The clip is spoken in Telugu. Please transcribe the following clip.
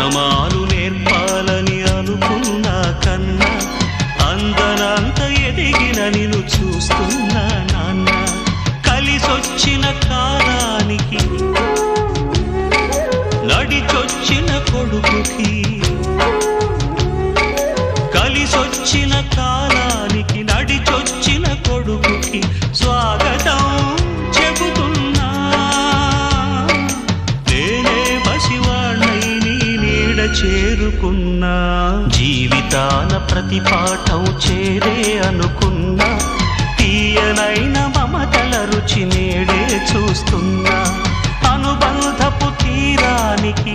ఓనమాలు నేర్పాలని అనుకున్నా కన్నా అందనంత ఎదిగిన నిన్ను చూస్తున్నా నాన్న. కలిసొచ్చిన కాలానికి నడిచొచ్చిన కొడుకుకి, కలిసొచ్చిన కాలానికి నడిచొచ్చిన కొడుకుకి స్వాగతం చెబుతున్నా. నేనే పసివాణ్ణై నీ నీడ చేరుకున్నా. జీవితాన ప్రతి పాఠం చేరే అనుకున్నా. తీయనైన మమతల రుచి నేడే చూస్తున్నా. అనుబంధపు తీరానికి